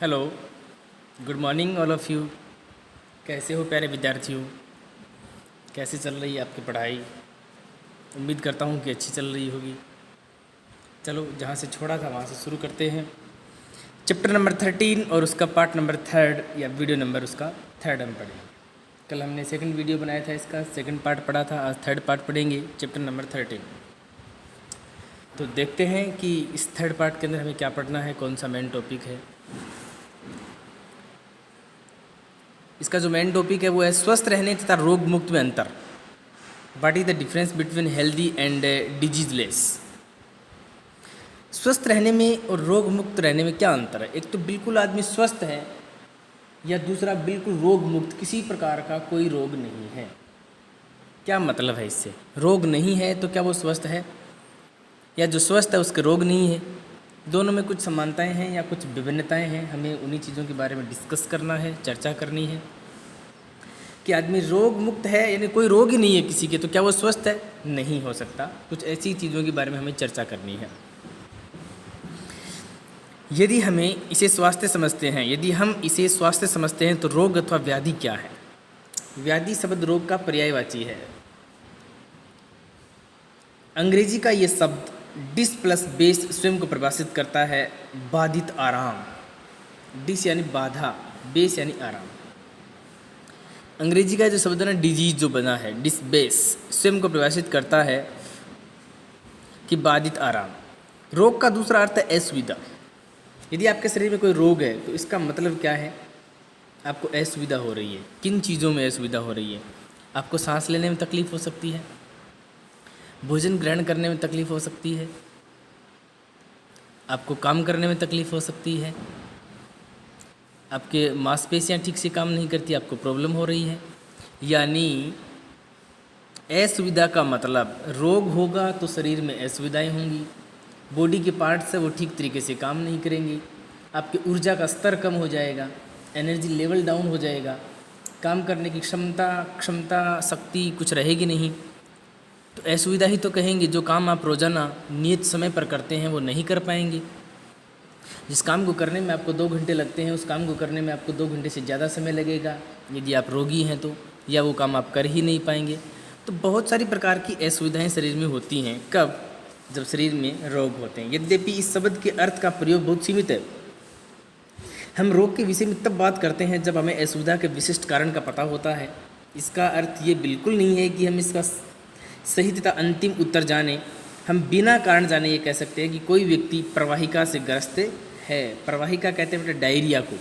Hello, good morning all of you. कैसे हो प्यारे विद्यार्थियों? कैसे चल रही है आपकी पढ़ाई? उम्मीद करता हूँ कि अच्छी चल रही होगी। चलो, जहाँ से छोड़ा था वहाँ से शुरू करते हैं। चैप्टर नंबर 13 और उसका पार्ट नंबर 3 या वीडियो नंबर उसका 3 हम पढ़ेंगे। कल हमने सेकंड वीडियो बनाया था, इसका सेकंड पार्ट पढ़ा था। आज थर्ड पार्ट पढ़ेंगे, चैप्टर नंबर 13। तो देखते हैं कि इस थर्ड पार्ट के अंदर हमें क्या पढ़ना है, कौन सा मेन टॉपिक है। इसका जो मेन टॉपिक है वो है स्वस्थ रहने तथा रोग मुक्त में अंतर। What is the difference between healthy and diseaseless. स्वस्थ रहने में और रोग मुक्त रहने में क्या अंतर है? एक तो बिल्कुल आदमी स्वस्थ है, या दूसरा बिल्कुल रोग मुक्त, किसी प्रकार का कोई रोग नहीं है। क्या मतलब है इससे? रोग नहीं है तो क्या वो स्वस्थ है, या जो स्वस्थ है उसके रोग नहीं है? दोनों में कुछ समानताएं हैं या कुछ विभिन्नताएं हैं। हमें उन्हीं चीज़ों के बारे में डिस्कस करना है, चर्चा करनी है कि आदमी रोग मुक्त है, यानी कोई रोग ही नहीं है किसी के, तो क्या वो स्वस्थ है? नहीं हो सकता। कुछ ऐसी चीज़ों के बारे में हमें चर्चा करनी है। यदि हमें इसे स्वास्थ्य समझते हैं, यदि हम इसे स्वास्थ्य समझते हैं तो रोग अथवा व्याधि क्या है? व्याधि शब्द रोग का पर्यायवाची है। अंग्रेजी का ये शब्द डिस प्लस बेस स्वयं को परिभाषित करता है बाधित आराम। डिस यानी बाधा, बेस यानी आराम। अंग्रेजी का जो शब्द है ना, डिजीज जो बना है, डिस बेस, स्वयं को परिभाषित करता है कि बाधित आराम। रोग का दूसरा अर्थ है असुविधा। यदि आपके शरीर में कोई रोग है तो इसका मतलब क्या है? आपको असुविधा हो रही है। किन चीज़ों में असुविधा हो रही है? आपको सांस लेने में तकलीफ हो सकती है, भोजन ग्रहण करने में तकलीफ हो सकती है, आपको काम करने में तकलीफ हो सकती है, आपके मांसपेशियां ठीक से काम नहीं करती, आपको प्रॉब्लम हो रही है। यानी असुविधा का मतलब रोग होगा तो शरीर में असुविधाएं होंगी, बॉडी के पार्ट्स है वो ठीक तरीके से काम नहीं करेंगे, आपकी ऊर्जा का स्तर कम हो जाएगा, एनर्जी लेवल डाउन हो जाएगा, काम करने की क्षमता शक्ति कुछ रहेगी नहीं। तो असुविधा ही तो कहेंगे। जो काम आप रोज़ाना नियत समय पर करते हैं वो नहीं कर पाएंगे। जिस काम को करने में आपको 2 घंटे लगते हैं, उस काम को करने में आपको 2 घंटे से ज़्यादा समय लगेगा यदि आप रोगी हैं तो, या वो काम आप कर ही नहीं पाएंगे। तो बहुत सारी प्रकार की असुविधाएं शरीर में होती हैं। कब? जब शरीर में रोग होते हैं। यद्यपि इस शब्द के अर्थ का प्रयोग बहुत सीमित है। हम रोग के विषय में तब बात करते हैं जब हमें असुविधा के विशिष्ट कारण का पता होता है। इसका अर्थ ये बिल्कुल नहीं है कि हम इसका सही तथा अंतिम उत्तर जाने। हम बिना कारण जाने ये कह सकते हैं कि कोई व्यक्ति प्रवाहिका से ग्रस्त है। प्रवाहिका कहते हैं मतलब डायरिया को।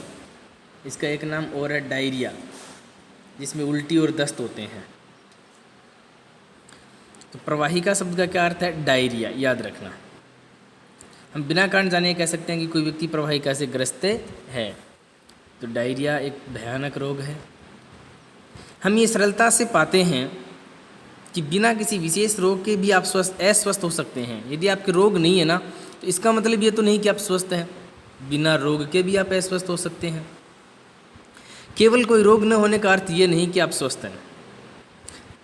इसका एक नाम और है डायरिया, जिसमें उल्टी और दस्त होते हैं। तो प्रवाहिका शब्द का क्या अर्थ है? डायरिया, याद रखना। हम बिना कारण जाने कह सकते हैं कि कोई व्यक्ति प्रवाहिका से ग्रस्त है। तो डायरिया एक भयानक रोग है। हम ये सरलता से पाते हैं कि बिना किसी विशेष रोग के भी आप अस्वस्थ हो सकते हैं। यदि आपके रोग नहीं है ना, तो इसका मतलब ये तो नहीं कि आप स्वस्थ हैं। बिना रोग के भी आप अस्वस्थ हो सकते हैं। केवल कोई रोग न होने का अर्थ ये नहीं कि आप स्वस्थ हैं।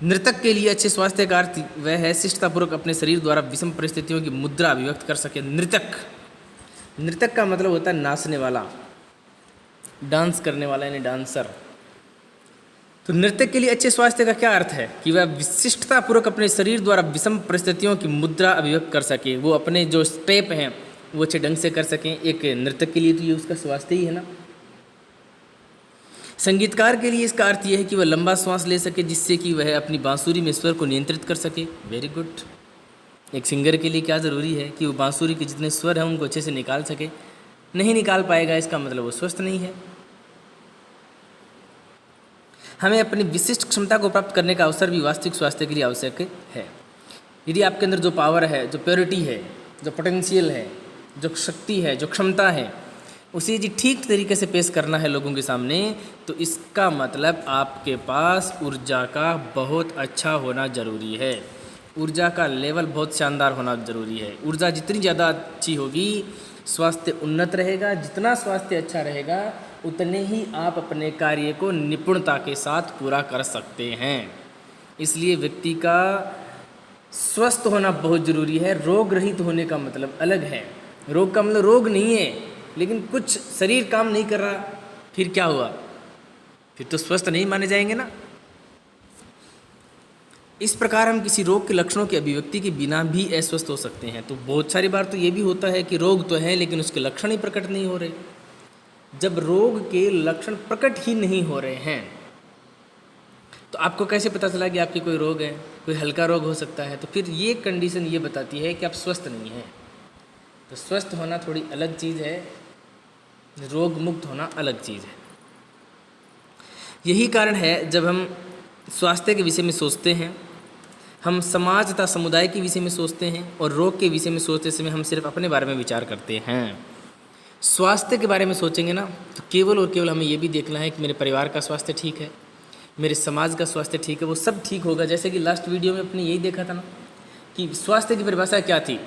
नृतक के लिए अच्छे स्वास्थ्य का अर्थ वह है शिष्टतापूर्वक अपने शरीर द्वारा विषम परिस्थितियों की मुद्रा अभिव्यक्त कर सके। नृतक का मतलब होता है नाचने वाला, डांस करने वाला, यानी डांसर। तो नृतक के लिए अच्छे स्वास्थ्य का क्या अर्थ है? कि वह विशिष्टतापूर्वक अपने शरीर द्वारा विषम परिस्थितियों की मुद्रा अभिव्यक्त कर सके। वो अपने जो स्टेप हैं वो अच्छे ढंग से कर सकें। एक नृतक के लिए तो ये उसका स्वास्थ्य ही है ना। संगीतकार के लिए इसका अर्थ यह है कि वह लंबा श्वास ले सके, जिससे कि वह अपनी बांसुरी में स्वर को नियंत्रित कर सके। Very good. एक सिंगर के लिए क्या ज़रूरी है कि वो बांसुरी के जितने स्वर हैं उनको अच्छे से निकाल सके। नहीं निकाल पाएगा, इसका मतलब वो स्वस्थ नहीं है। हमें अपनी विशिष्ट क्षमता को प्राप्त करने का अवसर भी वास्तविक स्वास्थ्य के लिए आवश्यक है। यदि आपके अंदर जो पावर है, जो प्योरिटी है, जो पोटेंशियल है, जो शक्ति है, जो क्षमता है, उसे यदि ठीक तरीके से पेश करना है लोगों के सामने, तो इसका मतलब आपके पास ऊर्जा का बहुत अच्छा होना जरूरी है। ऊर्जा का लेवल बहुत शानदार होना जरूरी है। ऊर्जा जितनी ज़्यादा अच्छी होगी, स्वास्थ्य उन्नत रहेगा। जितना स्वास्थ्य अच्छा रहेगा, उतने ही आप अपने कार्य को निपुणता के साथ पूरा कर सकते हैं। इसलिए व्यक्ति का स्वस्थ होना बहुत ज़रूरी है। रोग रहित होने का मतलब अलग है। रोग का मतलब रोग नहीं है लेकिन कुछ शरीर काम नहीं कर रहा, फिर क्या हुआ? फिर तो स्वस्थ नहीं माने जाएंगे ना। इस प्रकार हम किसी रोग के लक्षणों की अभिव्यक्ति के बिना भी अस्वस्थ हो सकते हैं। तो बहुत सारी बार तो ये भी होता है कि रोग तो है लेकिन उसके लक्षण ही प्रकट नहीं हो रहे। जब रोग के लक्षण प्रकट ही नहीं हो रहे हैं तो आपको कैसे पता चला कि आपके कोई रोग है? कोई हल्का रोग हो सकता है, तो फिर ये कंडीशन ये बताती है कि आप स्वस्थ नहीं हैं। तो स्वस्थ होना थोड़ी अलग चीज़ है, रोग मुक्त होना अलग चीज़ है। यही कारण है जब हम स्वास्थ्य के विषय में सोचते हैं, हम समाज तथा समुदाय के विषय में सोचते हैं और रोग के विषय में सोचते समय हम सिर्फ अपने बारे में विचार करते हैं। स्वास्थ्य के बारे में सोचेंगे ना तो केवल और केवल हमें ये भी देखना है कि मेरे परिवार का स्वास्थ्य ठीक है, मेरे समाज का स्वास्थ्य ठीक है, वो सब ठीक होगा। जैसे कि लास्ट वीडियो में अपने यही देखा था ना कि स्वास्थ्य की परिभाषा क्या थी?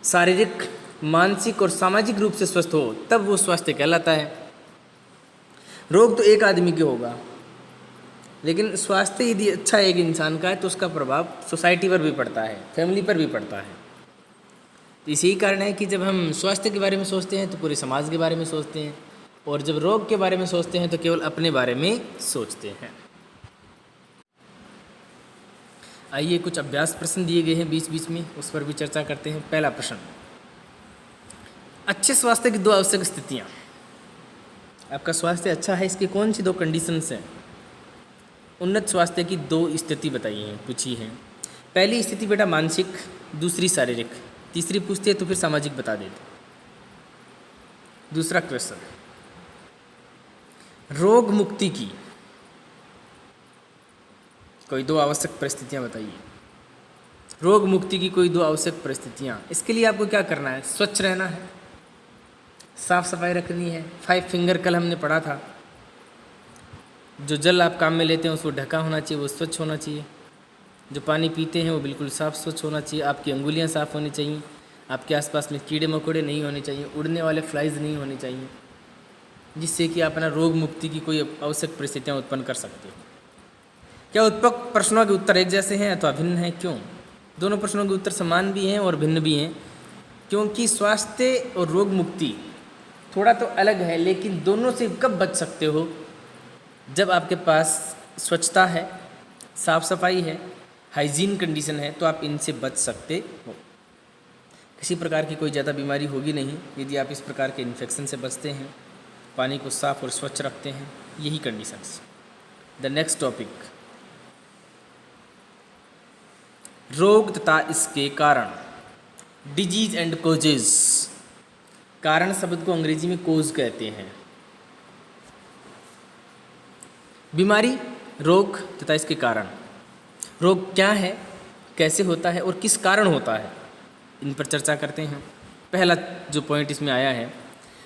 शारीरिक, मानसिक और सामाजिक रूप से स्वस्थ हो तब वो स्वास्थ्य कहलाता है। रोग तो एक आदमी के होगा, लेकिन स्वास्थ्य यदि अच्छा एक इंसान का है तो उसका प्रभाव सोसाइटी पर भी पड़ता है, फैमिली पर भी पड़ता है। तो इसी कारण है कि जब हम स्वास्थ्य के बारे में सोचते हैं तो पूरे समाज के बारे में सोचते हैं, और जब रोग के बारे में सोचते हैं तो केवल अपने बारे में सोचते हैं। आइए कुछ अभ्यास प्रश्न दिए गए हैं बीच बीच में, उस पर भी चर्चा करते हैं। पहला प्रश्न, अच्छे स्वास्थ्य की 2 आवश्यक स्थितियाँ। आपका स्वास्थ्य अच्छा है, इसकी कौन सी 2 कंडीशंस हैं? उन्नत स्वास्थ्य की 2 स्थिति बताइए हैं, पूछी हैं। पहली स्थिति बेटा मानसिक, दूसरी शारीरिक, तीसरी पूछती है तो फिर सामाजिक बता देते। दूसरा क्वेश्चन, रोग मुक्ति की कोई 2 आवश्यक परिस्थितियां बताइए। रोग मुक्ति की कोई 2 आवश्यक परिस्थितियां। इसके लिए आपको क्या करना है? स्वच्छ रहना है, साफ सफाई रखनी है। 5 फिंगर कल हमने पढ़ा था। जो जल आप काम में लेते हैं उसको ढका होना चाहिए, वो स्वच्छ होना चाहिए। जो पानी पीते हैं वो बिल्कुल साफ स्वच्छ होना चाहिए। आपकी अंगुलियां साफ होनी चाहिए। आपके आसपास में कीड़े मकोड़े नहीं होने चाहिए, उड़ने वाले फ्लाइज नहीं होने चाहिए, जिससे कि आप अपना रोग मुक्ति की कोई आवश्यक परिस्थितियाँ उत्पन्न कर सकते हो। क्या उत्पन्न प्रश्नों के उत्तर एक जैसे हैं अथवा भिन्न हैं? क्यों? दोनों प्रश्नों के उत्तर समान भी हैं और भिन्न भी हैं, क्योंकि स्वास्थ्य और रोग मुक्ति थोड़ा तो अलग है, लेकिन दोनों से कब बच सकते हो? जब आपके पास स्वच्छता है, साफ सफाई है, हाइजीन कंडीशन है, तो आप इनसे बच सकते हो। किसी प्रकार की कोई ज़्यादा बीमारी होगी नहीं यदि आप इस प्रकार के इन्फेक्शन से बचते हैं, पानी को साफ और स्वच्छ रखते हैं। यही कंडीशंस। द नेक्स्ट टॉपिक, रोग तथा इसके कारण, डिजीज एंड कोजेज। कारण शब्द को अंग्रेजी में कोज कहते हैं। बीमारी, रोग तथा इसके कारण। रोग क्या है, कैसे होता है और किस कारण होता है, इन पर चर्चा करते हैं। पहला जो पॉइंट इसमें आया है,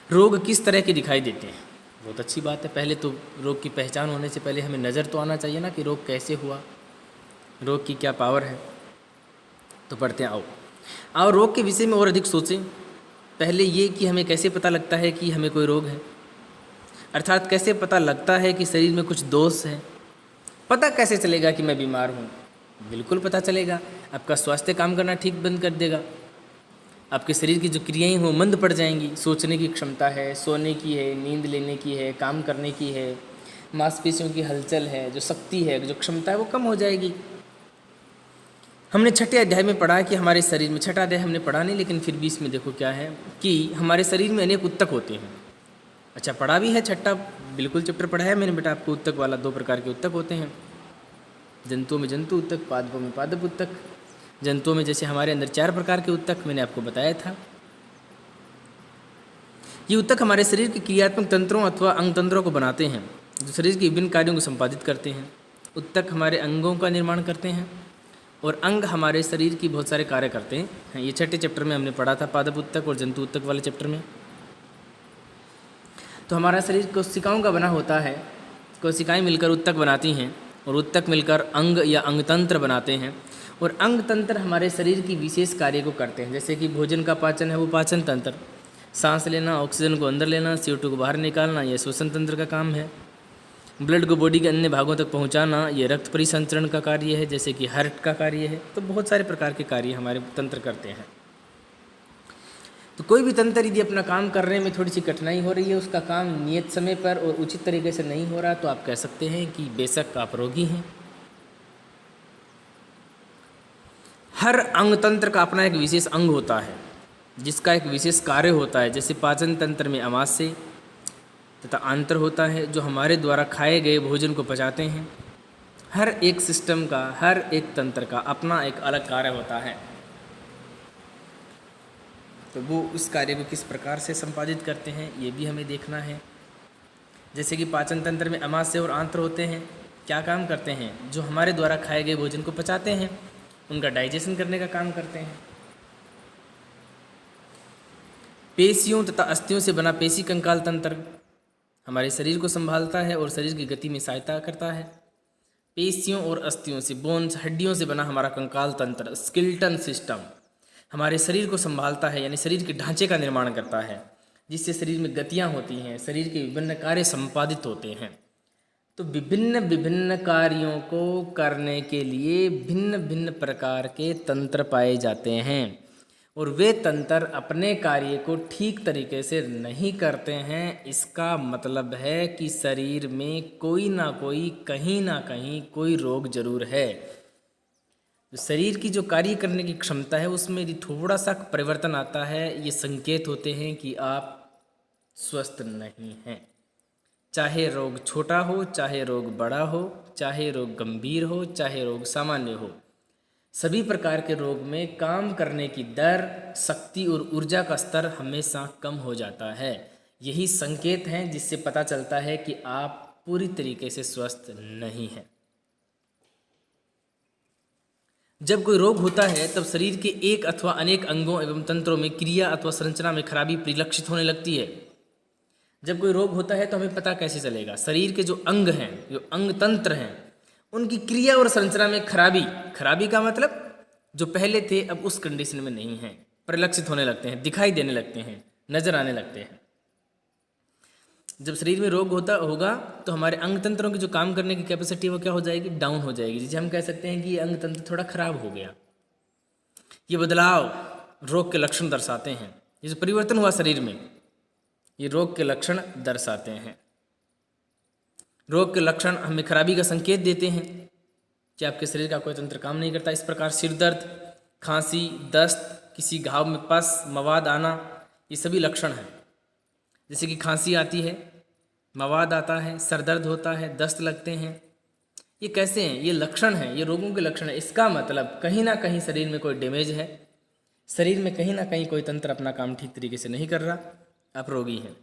रोग किस तरह के दिखाई देते हैं। बहुत अच्छी बात है। पहले तो रोग की पहचान होने से पहले हमें नज़र तो आना चाहिए ना कि रोग कैसे हुआ, रोग की क्या पावर है। तो पढ़ते हैं, आओ रोग के विषय में और अधिक सोचें। पहले ये कि हमें कैसे पता लगता है कि हमें कोई रोग है, अर्थात कैसे पता लगता है कि शरीर में कुछ दोष है। पता कैसे चलेगा कि मैं बीमार हूँ? बिल्कुल पता चलेगा। आपका स्वास्थ्य काम करना ठीक बंद कर देगा, आपके शरीर की जो क्रियाएं हैं वो मंद पड़ जाएंगी। सोचने की क्षमता है, सोने की है, नींद लेने की है, काम करने की है, मांसपेशियों की हलचल है, जो शक्ति है, जो क्षमता है वो कम हो जाएगी। हमने 6ठे अध्याय में पढ़ा कि हमारे शरीर में, 6ठा अध्याय हमने पढ़ा नहीं लेकिन फिर भी इसमें देखो क्या है कि हमारे शरीर में अनेक ऊतक होते हैं। अच्छा, पढ़ा भी है, 6ठा बिल्कुल चैप्टर पढ़ा है मैंने बेटा आपको। ऊतक वाला 2 प्रकार के ऊतक होते हैं। जंतुओं में जंतु ऊतक, पादपों में पादप ऊतक। जंतुओं में जैसे हमारे अंदर 4 प्रकार के ऊतक मैंने आपको बताया था। ये ऊतक हमारे शरीर के क्रियात्मक तंत्रों अथवा अंग तंत्रों को बनाते हैं, जो शरीर के विभिन्न कार्यों को संपादित करते हैं। ऊतक हमारे अंगों का निर्माण करते हैं और अंग हमारे शरीर की बहुत सारे कार्य करते हैं। ये 6ठे चैप्टर में हमने पढ़ा था, पादप ऊतक और जंतु ऊतक वाले चैप्टर में। तो हमारा शरीर कोशिकाओं का बना होता है। कोशिकाएं मिलकर ऊतक बनाती हैं और ऊतक मिलकर अंग या अंगतंत्र बनाते हैं, और अंगतंत्र हमारे शरीर की विशेष कार्य को करते हैं। जैसे कि भोजन का पाचन है वो पाचन तंत्र, सांस लेना, ऑक्सीजन को अंदर लेना, CO2 को बाहर निकालना, यह श्वसन तंत्र का काम है। ब्लड को बॉडी के अन्य भागों तक पहुंचाना, ये रक्त परिसंचरण का कार्य है, जैसे कि हार्ट का कार्य है। तो बहुत सारे प्रकार के कार्य हमारे तंत्र करते हैं। तो कोई भी तंत्र यदि अपना काम करने में थोड़ी सी कठिनाई हो रही है, उसका काम नियत समय पर और उचित तरीके से नहीं हो रहा, तो आप कह सकते हैं कि बेशक आप रोगी हैं। हर अंग तंत्र का अपना एक विशेष अंग होता है जिसका एक विशेष कार्य होता है। जैसे पाचन तंत्र में अमाशय तथा आंत्र होता है जो हमारे द्वारा खाए गए भोजन को पचाते हैं। हर एक सिस्टम का, हर एक तंत्र का अपना एक अलग कार्य होता है, तो वो उस कार्य को किस प्रकार से संपादित करते हैं ये भी हमें देखना है। जैसे कि पाचन तंत्र में अमाशय और आंत्र होते हैं, क्या काम करते हैं? जो हमारे द्वारा खाए गए भोजन को पचाते हैं, उनका डाइजेशन करने का काम करते हैं। पेशियों तथा अस्थियों से बना पेशी कंकाल तंत्र हमारे शरीर को संभालता है और शरीर की गति में सहायता करता है। पेशियों और अस्थियों से, बोन्स, हड्डियों से बना हमारा कंकाल तंत्र, स्केलेटन सिस्टम, हमारे शरीर को संभालता है, यानी शरीर के ढांचे का निर्माण करता है, जिससे शरीर में गतियाँ होती हैं, शरीर के विभिन्न कार्य संपादित होते हैं। तो विभिन्न विभिन्न कार्यों को करने के लिए भिन्न भिन्न प्रकार के तंत्र पाए जाते हैं, और वे तंत्र अपने कार्य को ठीक तरीके से नहीं करते हैं। इसका मतलब है कि शरीर में कोई ना कोई, कहीं ना कहीं कोई रोग जरूर है। शरीर की जो कार्य करने की क्षमता है उसमें यदि थोड़ा सा परिवर्तन आता है, ये संकेत होते हैं कि आप स्वस्थ नहीं हैं। चाहे रोग छोटा हो, चाहे रोग बड़ा हो, चाहे रोग गंभीर हो, चाहे रोग सामान्य हो, सभी प्रकार के रोग में काम करने की दर, शक्ति और ऊर्जा का स्तर हमेशा कम हो जाता है। यही संकेत हैं जिससे पता चलता है कि आप पूरी तरीके से स्वस्थ नहीं हैं। जब कोई रोग होता है तब शरीर के एक अथवा अनेक अंगों एवं तंत्रों में क्रिया अथवा संरचना में खराबी परिलक्षित होने लगती है। जब कोई रोग होता है तो हमें पता कैसे चलेगा? शरीर के जो अंग हैं, जो अंग तंत्र हैं, उनकी क्रिया और संरचना में खराबी का मतलब जो पहले थे अब उस कंडीशन में नहीं हैं, परिलक्षित होने लगते हैं, दिखाई देने लगते हैं, नजर आने लगते हैं। जब शरीर में रोग होगा तो हमारे अंग तंत्रों की जो काम करने की कैपेसिटी वो क्या हो जाएगी? डाउन हो जाएगी। जिसे हम कह सकते हैं कि ये अंग तंत्र थोड़ा खराब हो गया। ये बदलाव रोग के लक्षण दर्शाते हैं। ये जो परिवर्तन हुआ शरीर में, ये रोग के लक्षण दर्शाते हैं। रोग के लक्षण हमें खराबी का संकेत देते हैं कि आपके शरीर का कोई तंत्र काम नहीं करता। इस प्रकार सिर दर्द, खांसी, दस्त, किसी घाव में पस, मवाद आना, ये सभी लक्षण हैं। जैसे कि खांसी आती है, मवाद आता है, सर दर्द होता है, दस्त लगते हैं, ये कैसे हैं? ये लक्षण हैं, ये रोगों के लक्षण हैं। इसका मतलब कहीं ना कहीं शरीर में कोई डैमेज है, शरीर में कहीं ना कहीं कोई तंत्र अपना काम ठीक तरीके से नहीं कर रहा, आप रोगी हैं।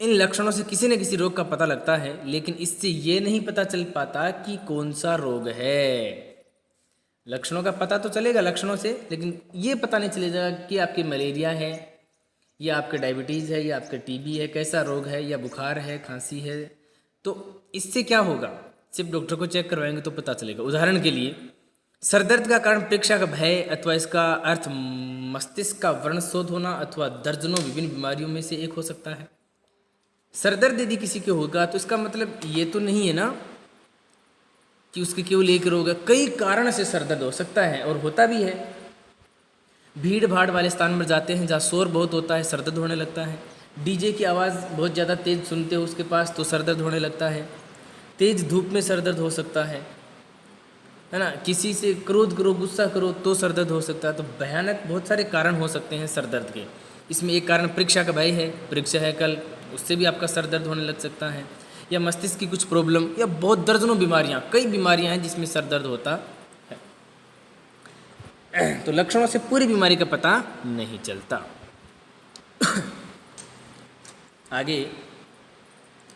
इन लक्षणों से किसी न किसी रोग का पता लगता है, लेकिन इससे ये नहीं पता चल पाता कि कौन सा रोग है। लक्षणों का पता तो चलेगा लक्षणों से, लेकिन ये पता नहीं चलेगा कि आपकी मलेरिया है या आपके डायबिटीज़ है या आपके टीबी है, कैसा रोग है, या बुखार है, खांसी है। तो इससे क्या होगा? सिर्फ डॉक्टर को चेक करवाएंगे तो पता चलेगा। उदाहरण के लिए सर दर्द का कारण परीक्षा का भय अथवा इसका अर्थ मस्तिष्क का वर्णशोध होना अथवा दर्जनों विभिन्न बीमारियों में से एक हो सकता है। सर दर्द यदि किसी के होगा तो इसका मतलब ये तो नहीं है ना कि उसके केवल एक रोग है। कई कारण से सर दर्द हो सकता है और होता भी है। भीड़ भाड़ वाले स्थान पर जाते हैं जहाँ शोर बहुत होता है, सर दर्द होने लगता है। डीजे की आवाज़ बहुत ज़्यादा तेज़ सुनते हो उसके पास तो सर दर्द होने लगता है। तेज़ धूप में सर दर्द हो सकता है ना। किसी से क्रोध करो, गुस्सा करो तो सर दर्द हो सकता है। तो भयानक बहुत सारे कारण हो सकते हैं सर दर्द के। इसमें एक कारण परीक्षा का भय है, परीक्षा है कल, उससे भी आपका सर दर्द होने लग सकता है, या मस्तिष्क की कुछ प्रॉब्लम, या बहुत दर्जनों बीमारियां, कई बीमारियां हैं जिसमें सर दर्द होता है। तो लक्षणों से पूरी बीमारी का पता नहीं चलता। आगे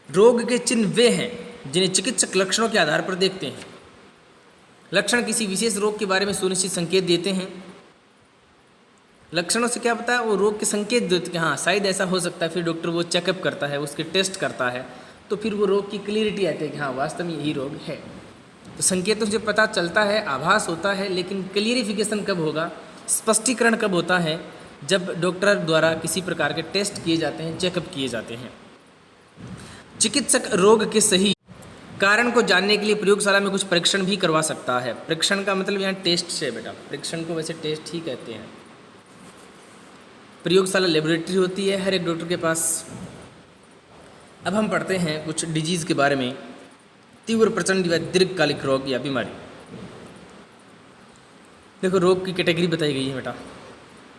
रोग के चिन्ह वे हैं जिन्हें चिकित्सक लक्षणों के आधार पर देखते हैं। लक्षण किसी विशेष रोग के बारे में सुनिश्चित संकेत देते हैं। लक्षणों से क्या पता है? वो रोग के संकेत देते हैं, हाँ शायद ऐसा हो सकता है। फिर डॉक्टर वो चेकअप करता है, उसके टेस्ट करता है, तो फिर वो रोग की क्लियरिटी आती है कि हाँ वास्तव में यही रोग है। तो संकेतों से पता चलता है, आभास होता है, लेकिन क्लियरिफिकेशन कब होगा, स्पष्टीकरण कब होता है? जब डॉक्टर द्वारा किसी प्रकार के टेस्ट किए जाते हैं, चेकअप किए जाते हैं। चिकित्सक रोग के सही कारण को जानने के लिए प्रयोगशाला में कुछ परीक्षण भी करवा सकता है। परीक्षण का मतलब यहाँ टेस्ट से बेटा, परीक्षण को वैसे टेस्ट ही कहते हैं। प्रयोगशाला लेबोरेटरी होती है हर एक डॉक्टर के पास। अब हम पढ़ते हैं कुछ डिजीज़ के बारे में। तीव्र प्रचंड या दीर्घकालिक रोग या बीमारी। देखो रोग की कैटेगरी बताई गई है बेटा,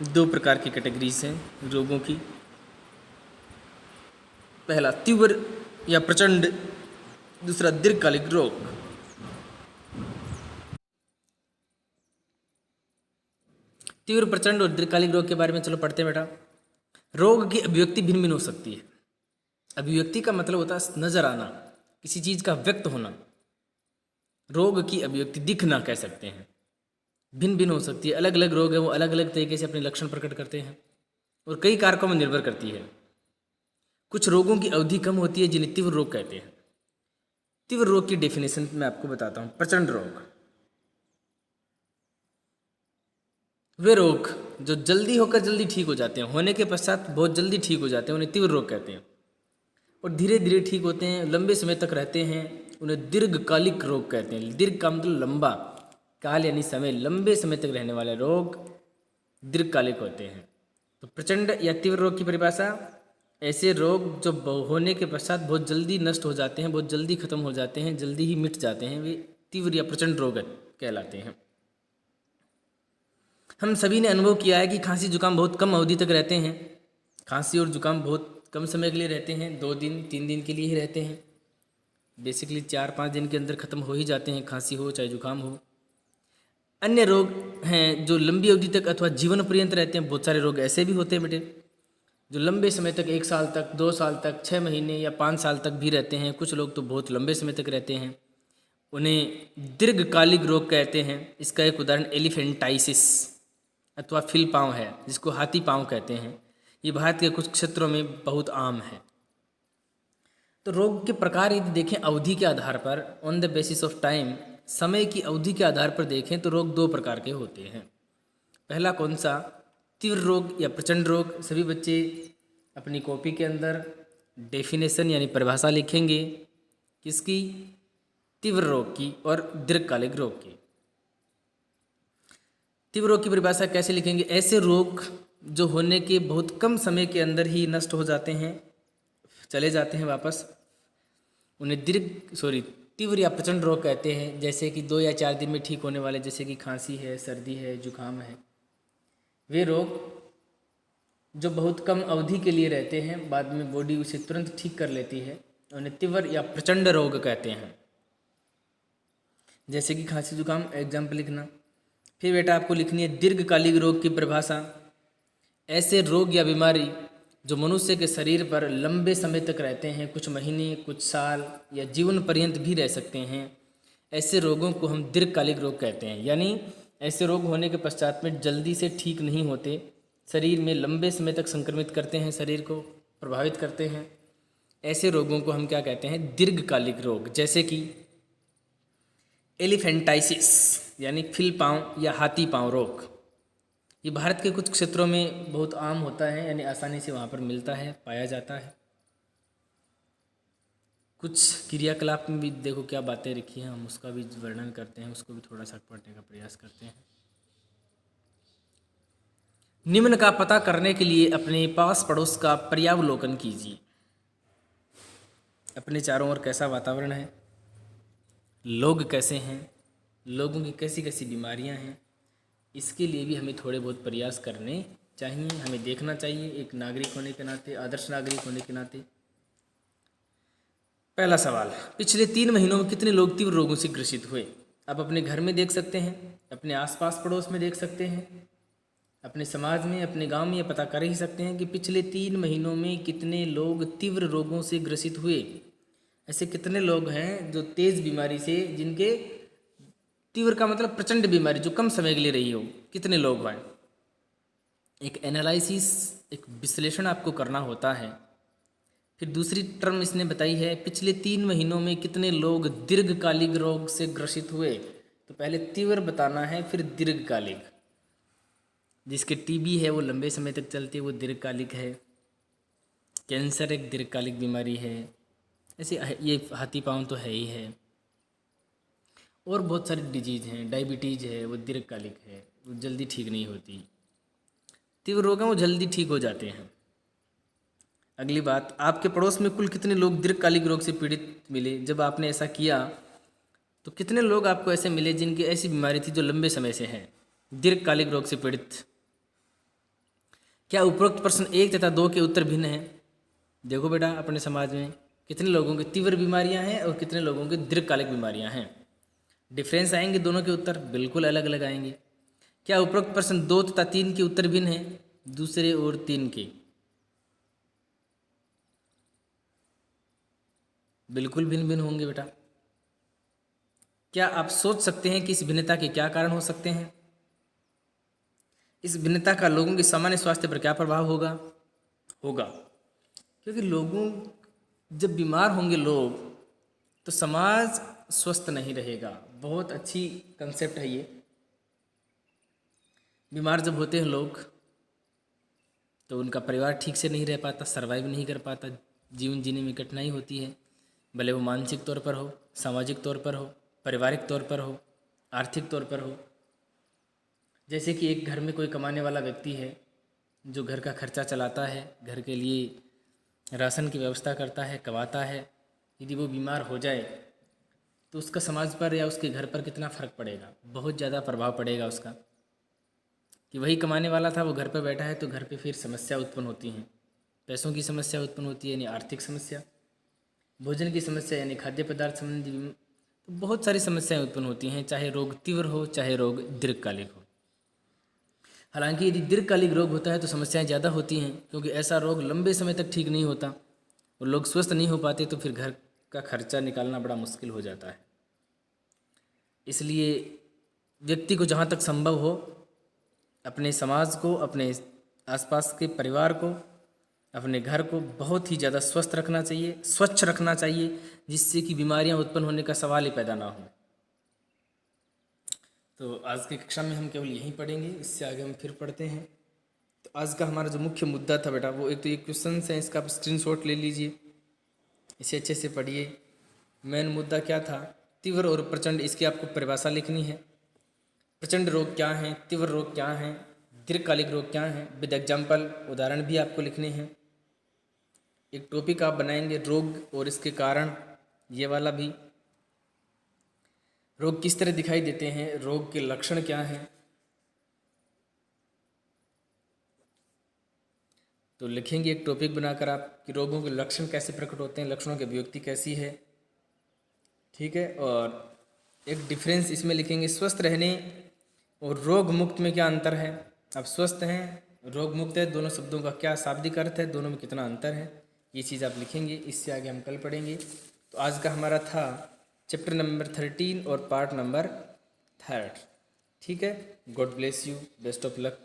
2 प्रकार की कैटेगरीज हैं रोगों की। पहला तीव्र या प्रचंड, दूसरा दीर्घकालिक रोग। तीव्र प्रचंड और दीर्घकालिक रोग के बारे में चलो पढ़ते हैं बेटा। रोग की अभिव्यक्ति भिन्न भिन्न हो सकती है। अभिव्यक्ति का मतलब होता है नजर आना, किसी चीज का व्यक्त होना। रोग की अभिव्यक्ति दिखना कह सकते हैं, भिन्न भिन्न हो सकती है। अलग अलग रोग है वो अलग अलग तरीके से अपने लक्षण प्रकट करते हैं और कई कारकों में निर्भर करती है। कुछ रोगों की अवधि कम होती है जिन्हें तीव्र रोग कहते हैं। तीव्र रोग की डेफिनेशन मैं आपको बताता हूं। प्रचंड रोग वे रोग जो जल्दी होकर जल्दी ठीक हो जाते हैं, होने के पश्चात बहुत जल्दी ठीक हो जाते हैं, उन्हें तीव्र रोग कहते हैं। और धीरे धीरे ठीक होते हैं, लंबे समय तक रहते हैं, उन्हें दीर्घकालिक रोग कहते हैं। दीर्घ का मतलब लंबा, काल यानी समय, लंबे समय तक रहने वाले रोग दीर्घकालिक होते हैं। तो प्रचंड या तीव्र रोग की परिभाषा, ऐसे रोग जो होने के पश्चात बहुत जल्दी नष्ट हो जाते हैं, बहुत जल्दी खत्म हो जाते हैं, जल्दी ही मिट जाते हैं, वे तीव्र या प्रचंड रोग कहलाते हैं। हम सभी ने अनुभव किया है कि खांसी जुकाम बहुत कम अवधि तक रहते हैं। खांसी और जुकाम बहुत कम समय के लिए रहते हैं, 2 दिन 3 दिन के लिए ही रहते हैं। बेसिकली 4-5 दिन के अंदर ख़त्म हो ही जाते हैं, खांसी हो चाहे जुकाम हो। अन्य रोग हैं जो लंबी अवधि तक अथवा जीवन पर्यंत रहते हैं। बहुत सारे रोग ऐसे भी होते हैं बेटे जो लंबे समय तक, 1 साल तक, 2 साल तक, 6 महीने या 5 साल तक भी रहते हैं। कुछ लोग तो बहुत लंबे समय तक रहते हैं, उन्हें दीर्घकालिक रोग कहते हैं। इसका एक उदाहरण एलिफेंटाइसिस अथवा फिल पाँव है, जिसको हाथी पाँव कहते हैं। ये भारत के कुछ क्षेत्रों में बहुत आम है। तो रोग के प्रकार यदि देखें अवधि के आधार पर, on the basis of time, समय की अवधि के आधार पर देखें तो रोग 2 प्रकार के होते हैं। पहला कौन सा? तीव्र रोग या प्रचंड रोग। सभी बच्चे अपनी कॉपी के अंदर डेफिनेशन यानी परिभाषा लिखेंगे, किसकी? तीव्र रोग की और दीर्घकालिक रोग की। तीव्र रोग की परिभाषा कैसे लिखेंगे? ऐसे रोग जो होने के बहुत कम समय के अंदर ही नष्ट हो जाते हैं, चले जाते हैं वापस, उन्हें तीव्र या प्रचंड रोग कहते हैं। जैसे कि 2 या 4 दिन में ठीक होने वाले, जैसे कि खांसी है, सर्दी है, जुकाम है। वे रोग जो बहुत कम अवधि के लिए रहते हैं, बाद में बॉडी उसे तुरंत ठीक कर लेती है, उन्हें तीव्र या प्रचंड रोग कहते हैं। जैसे कि खांसी जुकाम, एग्जाम्पल लिखना। फिर बेटा आपको लिखनी है दीर्घकालिक रोग की परिभाषा। ऐसे रोग या बीमारी जो मनुष्य के शरीर पर लंबे समय तक रहते हैं, कुछ महीने, कुछ साल या जीवन पर्यंत भी रह सकते हैं, ऐसे रोगों को हम दीर्घकालिक रोग कहते हैं। यानी ऐसे रोग होने के पश्चात में जल्दी से ठीक नहीं होते, शरीर में लंबे समय तक संक्रमित करते हैं, शरीर को प्रभावित करते हैं। ऐसे रोगों को हम क्या कहते हैं? दीर्घकालिक रोग। जैसे कि एलिफेंटाइसिस यानी फिल पाँव या हाथी पाँव रोग, ये भारत के कुछ क्षेत्रों में बहुत आम होता है, यानी आसानी से वहाँ पर मिलता है, पाया जाता है। कुछ क्रियाकलाप में भी देखो क्या बातें लिखी हैं, हम उसका भी वर्णन करते हैं, उसको भी थोड़ा सा पढ़ने का प्रयास करते हैं। निम्न का पता करने के लिए अपने पास पड़ोस का पर्यावलोकन कीजिए। अपने चारों ओर कैसा वातावरण है, लोग कैसे हैं, लोगों की कैसी कैसी बीमारियां हैं, इसके लिए भी हमें थोड़े बहुत प्रयास करने चाहिए, हमें देखना चाहिए एक नागरिक होने के नाते, आदर्श नागरिक होने के नाते। पहला सवाल, पिछले 3 महीनों में कितने लोग तीव्र रोगों से ग्रसित हुए? आप अपने घर में देख सकते हैं, अपने आसपास पड़ोस में देख सकते हैं, अपने समाज में, अपने गांव में ये पता कर ही सकते हैं कि पिछले 3 महीनों में कितने लोग तीव्र रोगों से ग्रसित हुए। ऐसे कितने लोग हैं जो तेज़ बीमारी से, जिनके तीव्र का मतलब प्रचंड बीमारी जो कम समय के लिए रही हो, कितने लोग हैं? एक एनालिसिस, एक विश्लेषण आपको करना होता है। फिर दूसरी टर्म इसने बताई है पिछले 3 महीनों में कितने लोग दीर्घकालिक रोग से ग्रसित हुए। तो पहले तीव्र बताना है, फिर दीर्घकालिक। जिसके टीबी है वो लंबे समय तक चलती है, वो दीर्घकालिक है। कैंसर एक दीर्घकालिक बीमारी है। ऐसे ये हाथी पाँव तो है ही है। और बहुत सारी डिजीज़ हैं, डायबिटीज़ है वो दीर्घकालिक है, वो जल्दी ठीक नहीं होती। तीव्र रोग हैं वो जल्दी ठीक हो जाते हैं। अगली बात, आपके पड़ोस में कुल कितने लोग दीर्घकालिक रोग से पीड़ित मिले? जब आपने ऐसा किया तो कितने लोग आपको ऐसे मिले जिनकी ऐसी बीमारी थी जो लंबे समय से है, दीर्घकालिक रोग से पीड़ित? क्या उपरोक्त प्रश्न 1 तथा 2 के उत्तर भिन्न हैं? देखो बेटा, अपने समाज में कितने लोगों की तीव्र बीमारियां हैं और कितने लोगों की दीर्घकालिक बीमारियां हैं। डिफरेंस आएंगे दोनों के उत्तर, बिल्कुल अलग अलग आएंगे। क्या उपरोक्त प्रश्न 2 तथा 3 के उत्तर भिन्न हैं दूसरे और 3 के? बिल्कुल भिन्न भिन्न होंगे बेटा। क्या आप सोच सकते हैं कि इस भिन्नता के क्या कारण हो सकते हैं? इस भिन्नता का लोगों के सामान्य स्वास्थ्य पर क्या प्रभाव होगा? क्योंकि लोगों, जब बीमार होंगे लोग तो समाज स्वस्थ नहीं रहेगा। बहुत अच्छी कंसेप्ट है ये। बीमार जब होते हैं लोग तो उनका परिवार ठीक से नहीं रह पाता, सर्वाइव नहीं कर पाता, जीवन जीने में कठिनाई होती है, भले वो मानसिक तौर पर हो, सामाजिक तौर पर हो, पारिवारिक तौर पर हो, आर्थिक तौर पर हो। जैसे कि एक घर में कोई कमाने वाला व्यक्ति है जो घर का खर्चा चलाता है, घर के लिए राशन की व्यवस्था करता है, कमाता है, यदि वो बीमार हो जाए तो उसका समाज पर या उसके घर पर कितना फ़र्क पड़ेगा? बहुत ज़्यादा प्रभाव पड़ेगा उसका। कि वही कमाने वाला था, वो घर पर बैठा है तो घर पे फिर समस्या उत्पन्न होती हैं, पैसों की समस्या उत्पन्न होती है यानी आर्थिक समस्या, भोजन की समस्या यानी खाद्य पदार्थ संबंधी, तो बहुत सारी समस्याएं उत्पन्न होती हैं, चाहे रोग तीव्र हो चाहे रोग दीर्घकालिक हो। हालांकि यदि दीर्घकालिक रोग होता है तो समस्याएं ज़्यादा होती हैं, क्योंकि ऐसा रोग लंबे समय तक ठीक नहीं होता और लोग स्वस्थ नहीं हो पाते, तो फिर घर का खर्चा निकालना बड़ा मुश्किल हो जाता है। इसलिए व्यक्ति को जहाँ तक संभव हो अपने समाज को, अपने आसपास के परिवार को, अपने घर को बहुत ही ज़्यादा स्वस्थ रखना चाहिए, स्वच्छ रखना चाहिए, जिससे कि बीमारियां उत्पन्न होने का सवाल ही पैदा ना हो। तो आज की कक्षा में हम केवल यहीं पढ़ेंगे, इससे आगे हम फिर पढ़ते हैं। तो आज का हमारा जो मुख्य मुद्दा था बेटा, वो एक तो ये क्वेश्चन है, इसका आप स्क्रीनशॉट ले लीजिए, इसे अच्छे से पढ़िए। मेन मुद्दा क्या था? तीव्र और प्रचंड, इसकी आपको परिभाषा लिखनी है। प्रचंड रोग क्या हैं, तीव्र रोग क्या हैं, दीर्घकालिक रोग क्या हैं, विद एग्जाम्पल, उदाहरण भी आपको लिखने हैं। एक टॉपिक आप बनाएंगे रोग और इसके कारण, ये वाला भी। रोग किस तरह दिखाई देते हैं, रोग के लक्षण क्या हैं, तो लिखेंगे एक टॉपिक बनाकर आप कि रोगों के लक्षण कैसे प्रकट होते हैं, लक्षणों की अभिव्यक्ति कैसी है, ठीक है। और एक डिफरेंस इसमें लिखेंगे, स्वस्थ रहने और रोग मुक्त में क्या अंतर है। अब स्वस्थ हैं, रोग मुक्त है, दोनों शब्दों का क्या शाब्दिक अर्थ है, दोनों में कितना अंतर है, ये चीज़ आप लिखेंगे। इससे आगे हम कल पढ़ेंगे। तो आज का हमारा था चैप्टर नंबर 13 और पार्ट नंबर 3, ठीक है। God bless you, best of luck.